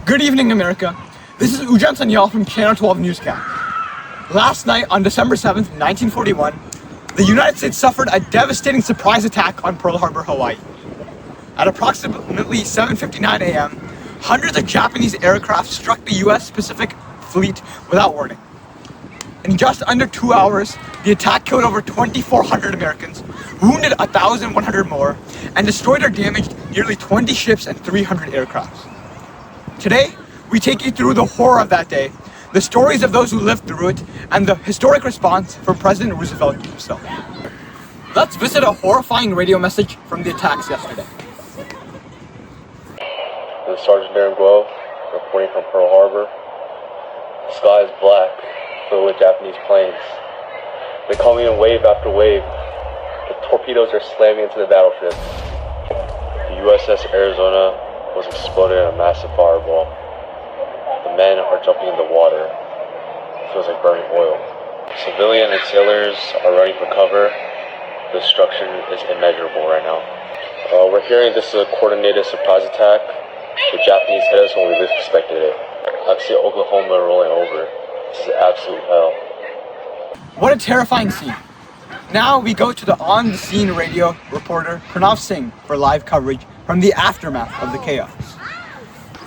Good evening, America. This is Ujjan Sanyal from Channel 12 Newscast. Last night, on December 7th, 1941, the United States suffered a devastating surprise attack on Pearl Harbor, Hawaii. At approximately 7:59 a.m., hundreds of Japanese aircraft struck the U.S. Pacific Fleet without warning. In just under 2 hours, the attack killed over 2,400 Americans, wounded 1,100 more, and destroyed or damaged nearly 20 ships and 300 aircrafts. Today, we take you through the horror of that day, the stories of those who lived through it, and the historic response from President Roosevelt himself. Let's visit a horrifying radio message from the attacks yesterday. This is Sergeant Darren Guo, reporting from Pearl Harbor. The sky is black, filled with Japanese planes. They come in wave after wave. The torpedoes are slamming into the battleship. The USS Arizona was exploded in a massive fireball. The men are jumping in the water. It feels like burning oil. Civilian and sailors are running for cover. The destruction is immeasurable right now. We're hearing this is a coordinated surprise attack. The Japanese hit us when we least expected it. I can see Oklahoma rolling over. This is absolute hell. What a terrifying scene. Now we go to the on-the-scene radio reporter Pranav Singh for live coverage from the aftermath of the chaos.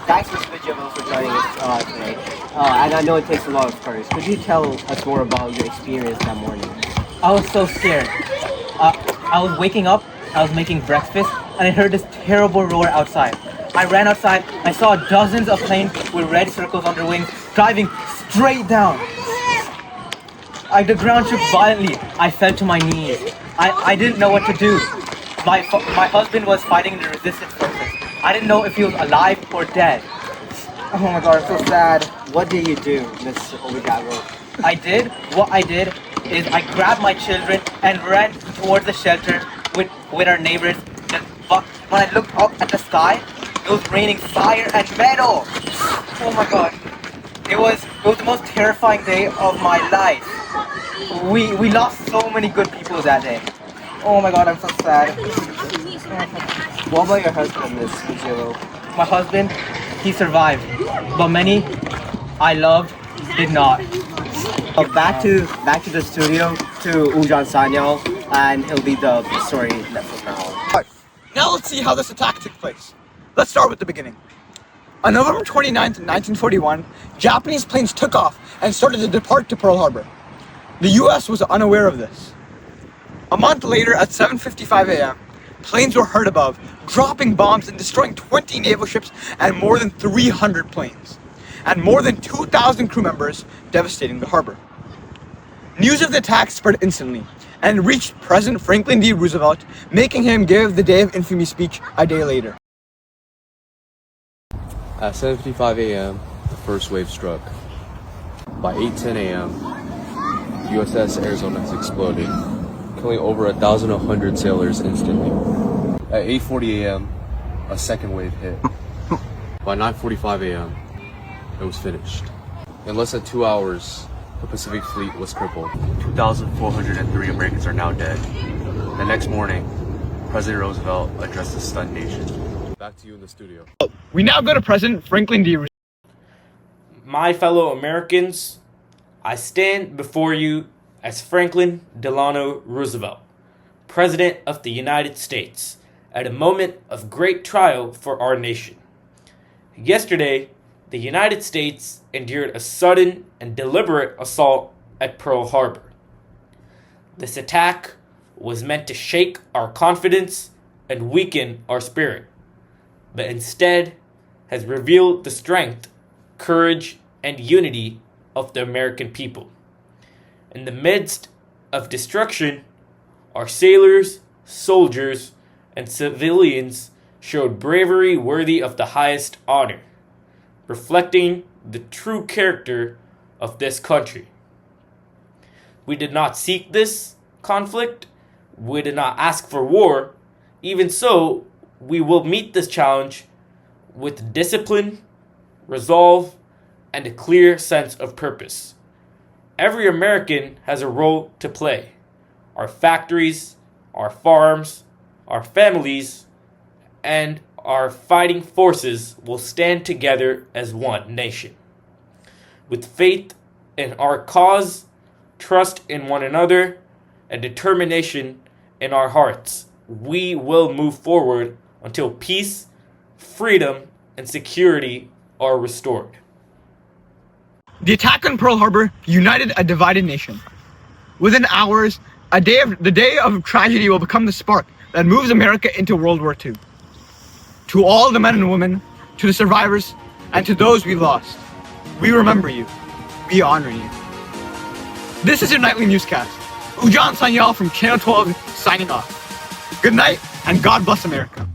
Thanks, Mr. Vigil, for joining us today. And I know it takes a lot of courage. Could you tell us more about your experience that morning? I was so scared. I was waking up, I was making breakfast, and I heard this terrible roar outside. I ran outside, I saw dozens of planes with red circles on their wings driving straight down. The ground shook violently. I fell to my knees. I didn't know what to do. My husband was fighting the resistance forces. I didn't know if he was alive or dead. Oh my god, I'm so sad. What did you do, Mr. Oligado? What I did is I grabbed my children and ran towards the shelter with our neighbors. But when I looked up at the sky, it was raining fire and metal. Oh my god. It was the most terrifying day of my life. We lost so many good people that day. Oh my god, I'm so sad. What about your husband, Miss Vigil? My husband, he survived, but many I loved did not. Back to the studio to Ujjan Sanyal, and he'll be the story from now on. Alright, now let's see how this attack took place. Let's start with the beginning. On November 29th, 1941, Japanese planes took off and started to depart to Pearl Harbor. The US was unaware of this. A month later, at 7:55 a.m., planes were heard above, dropping bombs and destroying 20 naval ships and more than 300 planes, and more than 2,000 crew members, devastating the harbor. News of the attack spread instantly and reached President Franklin D. Roosevelt, making him give the Day of Infamy speech a day later. At 7:55 a.m., the first wave struck. By 8:10 a.m., USS Arizona has exploded, killing over 1,100 sailors instantly. At 8:40 a.m., a second wave hit. By 9:45 a.m., it was finished. In less than 2 hours, the Pacific Fleet was crippled. 2,403 Americans are now dead. The next morning, President Roosevelt addressed the stunned nation. Back to you in the studio. We now go to President Franklin D. Roosevelt. My fellow Americans, I stand before you as Franklin Delano Roosevelt, President of the United States, at a moment of great trial for our nation. Yesterday, the United States endured a sudden and deliberate assault at Pearl Harbor. This attack was meant to shake our confidence and weaken our spirit, but instead has revealed the strength, courage, and unity of the American people. In the midst of destruction, our sailors, soldiers, and civilians showed bravery worthy of the highest honor, reflecting the true character of this country. We did not seek this conflict. We did not ask for war. Even so, we will meet this challenge with discipline, resolve, and a clear sense of purpose. Every American has a role to play. Our factories, our farms, our families, and our fighting forces will stand together as one nation. With faith in our cause, trust in one another, and determination in our hearts, we will move forward until peace, freedom, and security are restored. The attack on Pearl Harbor united a divided nation. Within hours, the day of tragedy will become the spark that moves America into World War II. To all the men and women, to the survivors, and to those we lost, we remember you. We honor you. This is your nightly newscast. Ujan Sanyal from Channel 12 signing off. Good night, and God bless America.